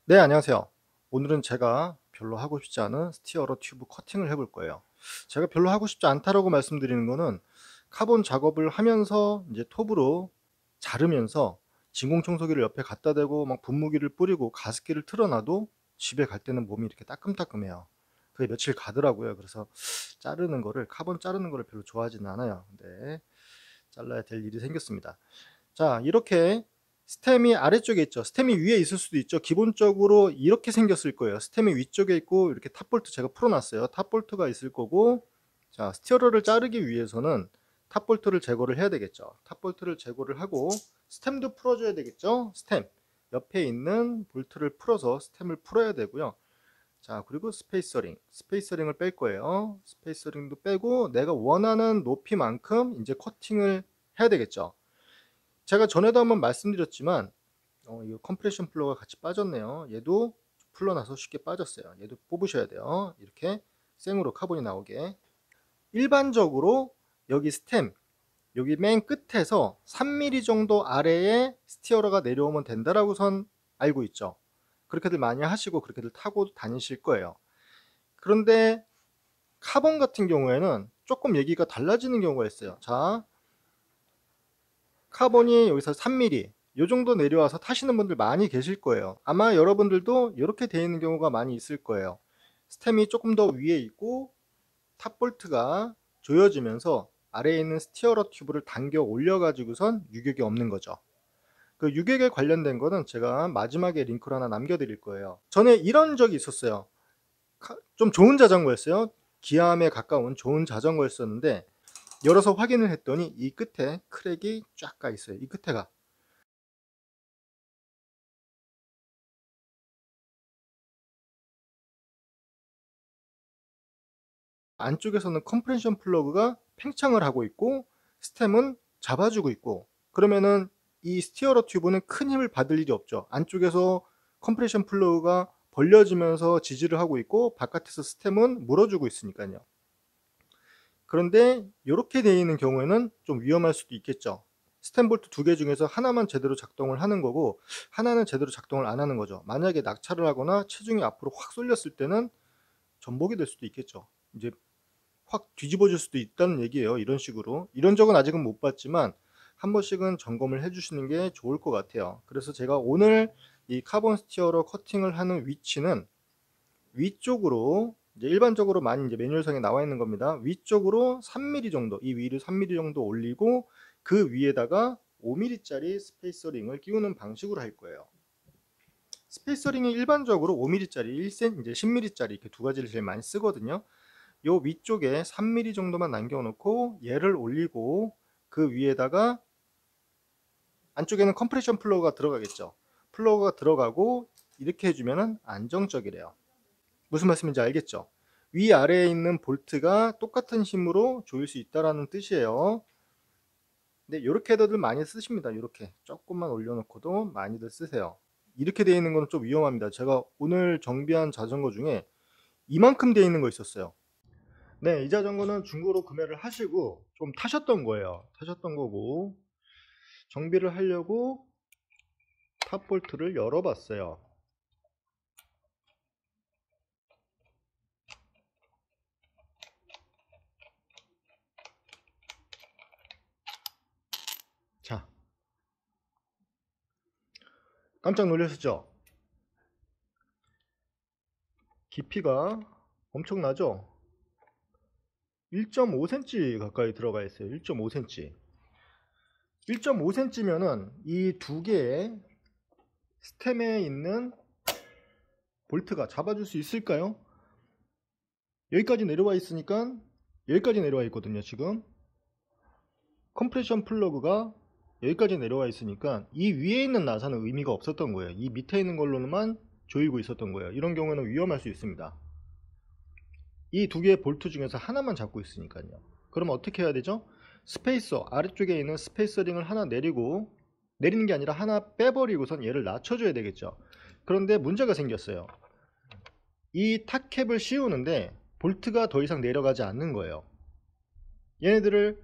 네, 안녕하세요. 오늘은 제가 별로 하고 싶지 않은 스티어러 튜브 커팅을 해볼 거예요. 제가 별로 하고 싶지 않다라고 말씀드리는 거는 카본 작업을 하면서 이제 톱으로 자르면서 진공청소기를 옆에 갖다 대고 막 분무기를 뿌리고 가습기를 틀어놔도 집에 갈 때는 몸이 이렇게 따끔따끔해요. 그게 며칠 가더라고요. 그래서 카본 자르는 거를 별로 좋아하지는 않아요. 근데 잘라야 될 일이 생겼습니다. 자, 이렇게 스템이 아래쪽에 있죠. 스템이 위에 있을 수도 있죠. 기본적으로 이렇게 생겼을 거예요. 스템이 위쪽에 있고 이렇게 탑볼트 제가 풀어놨어요. 탑볼트가 있을 거고, 자, 스티어러를 자르기 위해서는 탑볼트를 제거를 해야 되겠죠. 탑볼트를 제거를 하고 스템도 풀어줘야 되겠죠. 스템 옆에 있는 볼트를 풀어서 스템을 풀어야 되고요. 자, 그리고 스페이서링을 뺄 거예요. 스페이서링도 빼고 내가 원하는 높이만큼 이제 커팅을 해야 되겠죠. 제가 전에도 한번 말씀드렸지만 이거 컴프레션 플러가 같이 빠졌네요. 얘도 풀러나서 쉽게 빠졌어요. 얘도 뽑으셔야 돼요. 이렇게 생으로 카본이 나오게. 일반적으로 여기 스템, 여기 맨 끝에서 3mm 정도 아래에 스티어러가 내려오면 된다라고 선 알고 있죠. 그렇게들 많이 하시고 그렇게들 타고 다니실 거예요. 그런데 카본 같은 경우에는 조금 얘기가 달라지는 경우가 있어요. 자, 카본이 여기서 3mm 요 정도 내려와서 타시는 분들 많이 계실 거예요. 아마 여러분들도 이렇게 되어 있는 경우가 많이 있을 거예요. 스템이 조금 더 위에 있고 탑볼트가 조여지면서 아래에 있는 스티어러 튜브를 당겨 올려 가지고선 유격이 없는 거죠. 그 유격에 관련된 거는 제가 마지막에 링크를 하나 남겨 드릴 거예요. 전에 이런 적이 있었어요. 좀 좋은 자전거였어요. 기암에 가까운 좋은 자전거였었는데 열어서 확인을 했더니 이 끝에 크랙이 쫙 가 있어요. 이 끝에가. 안쪽에서는 컴프레션 플러그가 팽창을 하고 있고 스템은 잡아주고 있고, 그러면은 이 스티어러 튜브는 큰 힘을 받을 일이 없죠. 안쪽에서 컴프레션 플러그가 벌려지면서 지지를 하고 있고 바깥에서 스템은 물어주고 있으니까요. 그런데 이렇게 되어 있는 경우에는 좀 위험할 수도 있겠죠. 스템 볼트 두 개 중에서 하나만 제대로 작동을 하는 거고 하나는 제대로 작동을 안 하는 거죠. 만약에 낙차를 하거나 체중이 앞으로 확 쏠렸을 때는 전복이 될 수도 있겠죠. 이제 확 뒤집어질 수도 있다는 얘기예요. 이런 식으로. 이런 적은 아직은 못 봤지만 한 번씩은 점검을 해 주시는 게 좋을 것 같아요. 그래서 제가 오늘 이 카본 스티어러 커팅을 하는 위치는 위쪽으로, 이제 일반적으로 많이 이제 매뉴얼상에 나와 있는 겁니다. 위쪽으로 3mm 정도, 이 위를 3mm 정도 올리고 그 위에다가 5mm짜리 스페이서링을 끼우는 방식으로 할 거예요. 스페이서링이 일반적으로 5mm짜리, 1cm, 이제 10mm짜리 이렇게 두 가지를 제일 많이 쓰거든요. 요 위쪽에 3mm 정도만 남겨 놓고 얘를 올리고 그 위에다가 안쪽에는 컴프레션 플러그가 들어가겠죠. 플러그가 들어가고 이렇게 해주면은 안정적이래요. 무슨 말씀인지 알겠죠? 위아래에 있는 볼트가 똑같은 힘으로 조일 수 있다라는 뜻이에요. 근데 이렇게들 많이 쓰십니다. 이렇게 조금만 올려놓고도 많이들 쓰세요. 이렇게 되어 있는 거는 좀 위험합니다. 제가 오늘 정비한 자전거 중에 이만큼 되어 있는 거 있었어요. 네, 이 자전거는 중고로 구매를 하시고 좀 타셨던 거예요. 타셨던 거고 정비를 하려고 탑볼트를 열어봤어요. 자, 깜짝 놀라셨죠? 깊이가 엄청나죠? 1.5cm 가까이 들어가 있어요. 1.5cm. 1.5cm면은 이 두 개의 스템에 있는 볼트가 잡아줄 수 있을까요? 여기까지 내려와 있으니까 여기까지 내려와 있거든요. 지금 컴프레션 플러그가 여기까지 내려와 있으니까 이 위에 있는 나사는 의미가 없었던 거예요. 이 밑에 있는 걸로만 조이고 있었던 거예요. 이런 경우에는 위험할 수 있습니다. 이 두 개의 볼트 중에서 하나만 잡고 있으니까요. 그럼 어떻게 해야 되죠? 스페이서 아래쪽에 있는 스페이서링을 하나 내리고, 내리는 게 아니라 하나 빼버리고선 얘를 낮춰줘야 되겠죠. 그런데 문제가 생겼어요. 이 탑캡을 씌우는데 볼트가 더 이상 내려가지 않는 거예요. 얘네들을,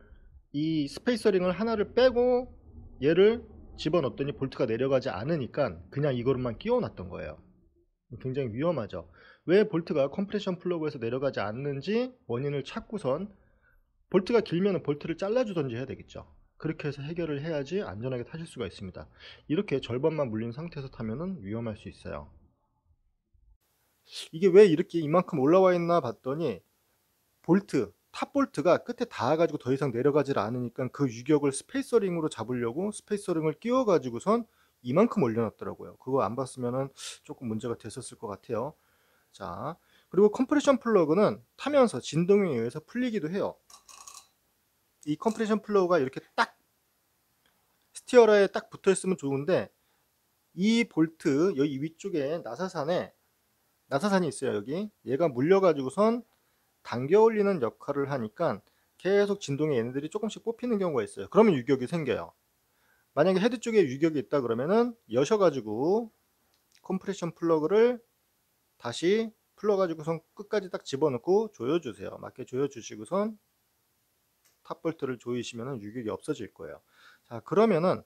이 스페이서링을 하나를 빼고 얘를 집어넣었더니 볼트가 내려가지 않으니까 그냥 이거로만 끼워 놨던 거예요. 굉장히 위험하죠. 왜 볼트가 컴프레션 플러그에서 내려가지 않는지 원인을 찾고선 볼트가 길면 볼트를 잘라주던지 해야 되겠죠. 그렇게 해서 해결을 해야지 안전하게 타실 수가 있습니다. 이렇게 절반만 물린 상태에서 타면은 위험할 수 있어요. 이게 왜 이렇게 이만큼 올라와 있나 봤더니 탑 볼트가 끝에 닿아가지고 더 이상 내려가질 않으니까 그 유격을 스페이서링으로 잡으려고 스페이서링을 끼워가지고선 이만큼 올려놨더라고요. 그거 안 봤으면은 조금 문제가 됐었을 것 같아요. 자, 그리고 컴프레션 플러그는 타면서 진동에 의해서 풀리기도 해요. 이 컴프레션 플러그가 이렇게 딱 스티어러에 딱 붙어 있으면 좋은데, 이 볼트 여기 위쪽에 나사산이 있어요. 여기 얘가 물려 가지고선 당겨 올리는 역할을 하니까 계속 진동에 얘네들이 조금씩 뽑히는 경우가 있어요. 그러면 유격이 생겨요. 만약에 헤드 쪽에 유격이 있다 그러면은 여셔 가지고 컴프레션 플러그를 다시 풀러 가지고선 끝까지 딱 집어넣고 조여 주세요. 맞게 조여 주시고선 탑볼트를 조이시면은 유격이 없어질 거예요. 자, 그러면은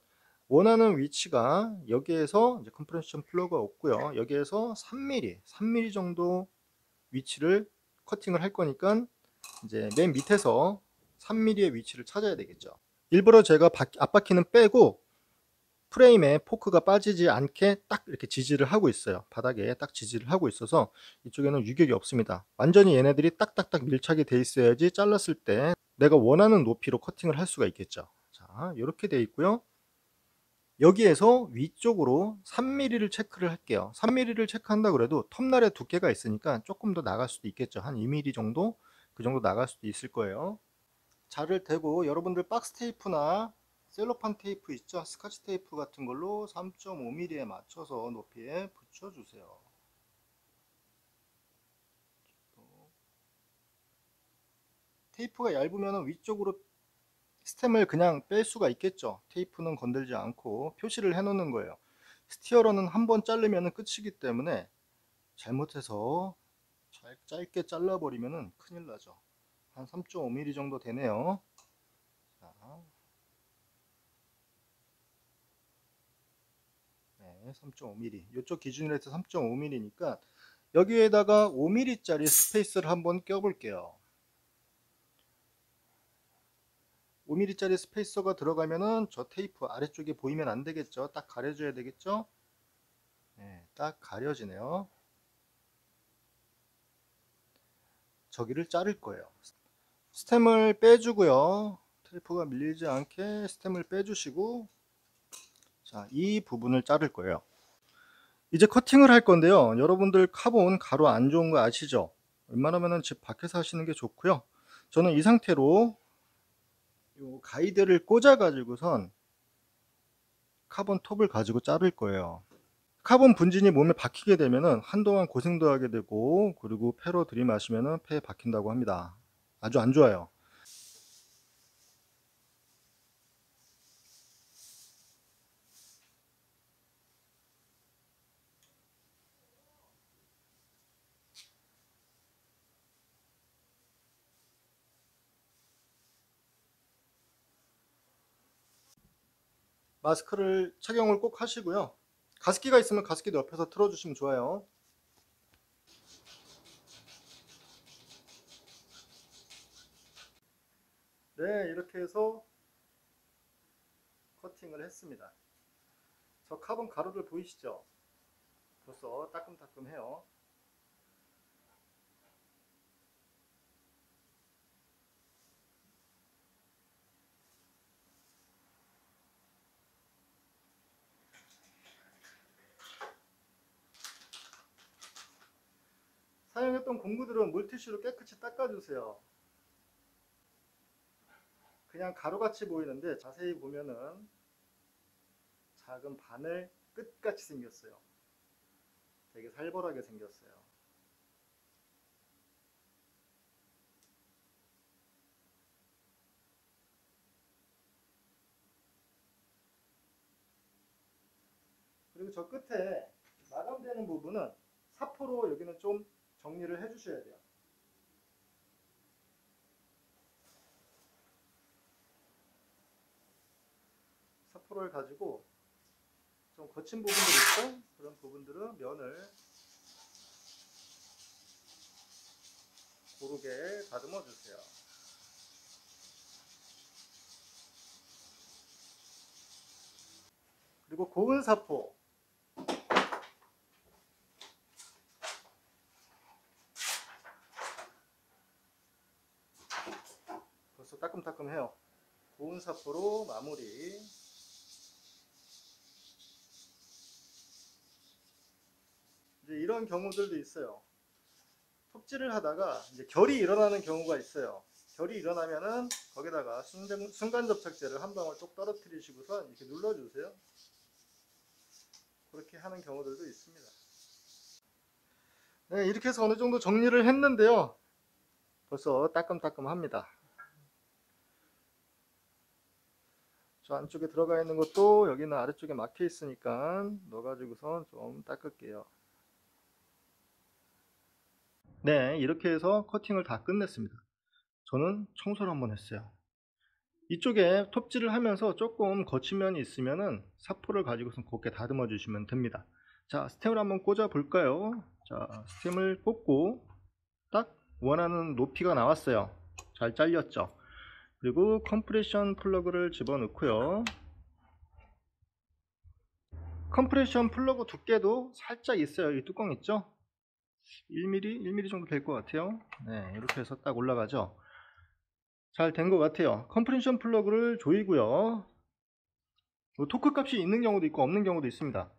원하는 위치가 여기에서 이제 컴프레션 플러그가 없고요. 여기에서 3mm 정도 위치를 커팅을 할 거니까 이제 맨 밑에서 3mm의 위치를 찾아야 되겠죠. 일부러 제가 앞바퀴는 빼고 프레임에 포크가 빠지지 않게 딱 이렇게 지지를 하고 있어요. 바닥에 딱 지지를 하고 있어서 이쪽에는 유격이 없습니다. 완전히 얘네들이 딱딱딱 밀착이 돼 있어야지 잘랐을 때 내가 원하는 높이로 커팅을 할 수가 있겠죠. 자, 이렇게 돼 있고요. 여기에서 위쪽으로 3mm를 체크를 할게요. 3mm를 체크한다 그래도 톱날의 두께가 있으니까 조금 더 나갈 수도 있겠죠. 한 2mm 정도? 그 정도 나갈 수도 있을 거예요. 자를 대고 여러분들 박스 테이프나 셀로판 테이프 있죠? 스카치 테이프 같은 걸로 3.5mm에 맞춰서 높이에 붙여주세요. 테이프가 얇으면 위쪽으로 스템을 그냥 뺄 수가 있겠죠. 테이프는 건들지 않고 표시를 해 놓는 거예요. 스티어러는 한번 자르면 끝이기 때문에 잘못해서 짧게 잘라버리면 큰일 나죠. 한 3.5mm 정도 되네요. 자, 네, 3.5mm. 이쪽 기준으로 해서 3.5mm니까 여기에다가 5mm짜리 스페이스를 한번 껴볼게요. 5mm짜리 스페이서가 들어가면은 저 테이프 아래쪽에 보이면 안 되겠죠. 딱 가려줘야 되겠죠. 네, 딱 가려지네요. 저기를 자를 거예요. 스템을 빼주고요. 테이프가 밀리지 않게 스템을 빼주시고, 자, 이 부분을 자를 거예요. 이제 커팅을 할 건데요. 여러분들 카본 가루 안 좋은 거 아시죠? 웬만하면 집 밖에서 하시는 게 좋고요. 저는 이 상태로 요 가이드를 꽂아 가지고선 카본 톱을 가지고 자를 거예요. 카본 분진이 몸에 박히게 되면은 한동안 고생도 하게 되고, 그리고 폐로 들이마시면은 폐에 박힌다고 합니다. 아주 안 좋아요. 마스크를 착용을 꼭 하시고요. 가습기가 있으면 가습기도 옆에서 틀어주시면 좋아요. 네, 이렇게 해서 커팅을 했습니다. 저 카본 가루들 보이시죠? 벌써 따끔따끔해요. 사용했던 공구들은 물티슈로 깨끗이 닦아주세요. 그냥 가루같이 보이는데 자세히 보면은 작은 바늘 끝같이 생겼어요. 되게 살벌하게 생겼어요. 그리고 저 끝에 마감되는 부분은 사포로 여기는 좀 정리를 해 주셔야 돼요. 사포를 가지고 좀 거친 부분들 있죠? 그런 부분들은 면을 아래쪽에 다듬어 주세요. 그리고 고운 사포, 벌써 따끔따끔해요. 고운 사포로 마무리. 이제 이런 경우들도 있어요. 톱질을 하다가 이제 결이 일어나는 경우가 있어요. 결이 일어나면은 거기다가 순간 접착제를 한 방울 쏙 떨어뜨리시고서 이렇게 눌러주세요. 그렇게 하는 경우들도 있습니다. 네, 이렇게 해서 어느 정도 정리를 했는데요. 벌써 따끔따끔합니다. 저 안쪽에 들어가 있는 것도 여기는 아래쪽에 막혀 있으니까 넣어가지고선 좀 닦을게요. 네, 이렇게 해서 커팅을 다 끝냈습니다. 저는 청소를 한번 했어요. 이쪽에 톱질을 하면서 조금 거친 면이 있으면은 사포를 가지고선 곱게 다듬어 주시면 됩니다. 자, 스템을 한번 꽂아 볼까요? 자, 스템을 꽂고 딱 원하는 높이가 나왔어요. 잘 잘렸죠? 그리고 컴프레션 플러그를 집어넣고요. 컴프레션 플러그 두께도 살짝 있어요. 이 뚜껑 있죠? 1mm 정도 될 것 같아요. 네, 이렇게 해서 딱 올라가죠. 잘 된 것 같아요. 컴프레션 플러그를 조이고요. 토크 값이 있는 경우도 있고 없는 경우도 있습니다.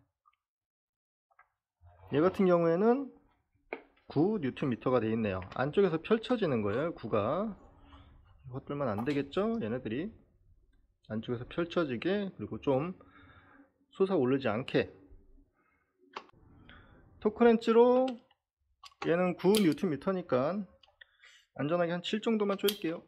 얘 같은 경우에는 9Nm가 되어 있네요. 안쪽에서 펼쳐지는 거예요. 9가. 이것들만 안 되겠죠? 얘네들이 안쪽에서 펼쳐지게, 그리고 좀 솟아오르지 않게. 토크렌치로 얘는 9Nm니까 안전하게 한 7 정도만 조일게요.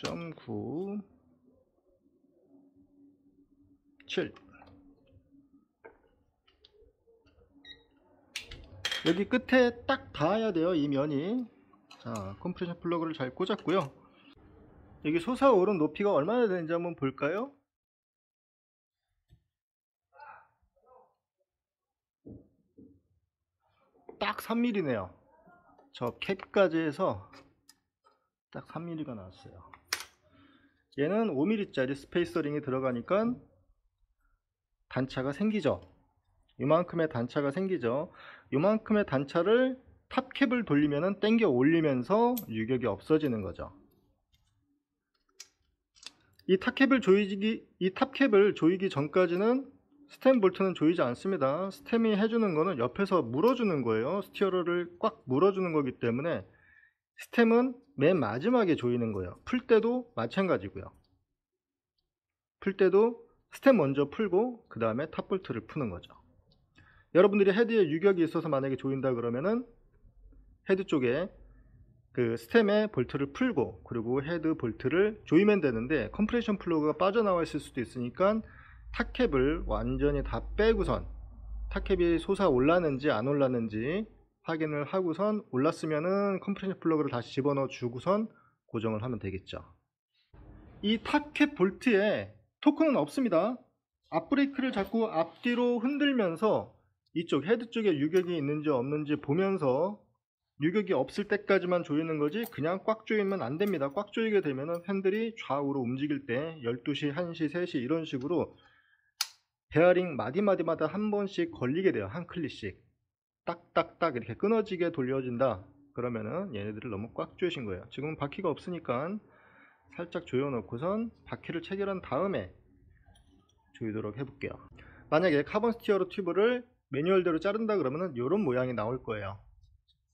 점 9 7. 여기 끝에 딱 닿아야 돼요. 이 면이. 자, 컴프레션 플러그를 잘 꽂았고요. 여기 솟아오른 높이가 얼마나 되는지 한번 볼까요? 딱 3mm네요. 저 캡까지 해서 딱 3mm가 나왔어요. 얘는 5mm짜리 스페이서링이 들어가니까 단차가 생기죠. 이만큼의 단차가 생기죠. 이만큼의 단차를 탑캡을 돌리면 당겨 올리면서 유격이 없어지는 거죠. 이 탑캡을 조이기 전까지는 스템 볼트는 조이지 않습니다. 스템이 해주는 거는 옆에서 물어주는 거예요. 스티어러를 꽉 물어주는 거기 때문에 스템은 맨 마지막에 조이는 거예요. 풀 때도 마찬가지고요. 풀 때도 스템 먼저 풀고 그 다음에 탑볼트를 푸는 거죠. 여러분들이 헤드에 유격이 있어서 만약에 조인다 그러면은 헤드 쪽에 그 스템의 볼트를 풀고 그리고 헤드 볼트를 조이면 되는데, 컴프레션 플러그가 빠져나와 있을 수도 있으니까 탑캡을 완전히 다 빼고선 탑캡이 솟아 올랐는지 안 올랐는지 확인을 하고선 올랐으면은 컴프레션 플러그를 다시 집어넣어 주고선 고정을 하면 되겠죠. 이 탑캡 볼트에 토크는 없습니다. 앞브레이크를 잡고 앞뒤로 흔들면서 이쪽 헤드 쪽에 유격이 있는지 없는지 보면서 유격이 없을 때까지만 조이는 거지 그냥 꽉 조이면 안 됩니다. 꽉 조이게 되면 핸들이 좌우로 움직일 때 12시, 1시, 3시 이런 식으로 베어링 마디마디마다 한 번씩 걸리게 돼요. 한 클릭씩 딱딱딱 이렇게 끊어지게 돌려진다. 그러면은 얘네들을 너무 꽉 조이신 거예요. 지금 바퀴가 없으니까 살짝 조여 놓고선 바퀴를 체결한 다음에 조이도록 해볼게요. 만약에 카본 스티어로 튜브를 매뉴얼대로 자른다 그러면은 이런 모양이 나올 거예요.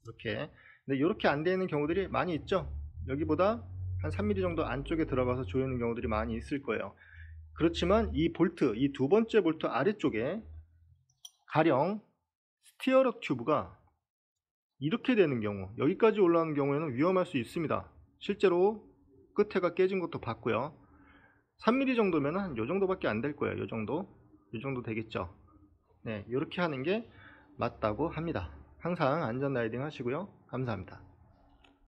이렇게. 근데 이렇게 안 되어 있는 경우들이 많이 있죠. 여기보다 한 3mm 정도 안쪽에 들어가서 조이는 경우들이 많이 있을 거예요. 그렇지만 이 볼트, 이 두 번째 볼트 아래쪽에 가령 스티어러 튜브가 이렇게 되는 경우, 여기까지 올라오는 경우에는 위험할 수 있습니다. 실제로 끝에가 깨진 것도 봤고요. 3mm 정도면 한 요 정도밖에 안 될 거예요. 요 정도 되겠죠. 네, 이렇게 하는 게 맞다고 합니다. 항상 안전 라이딩 하시고요. 감사합니다.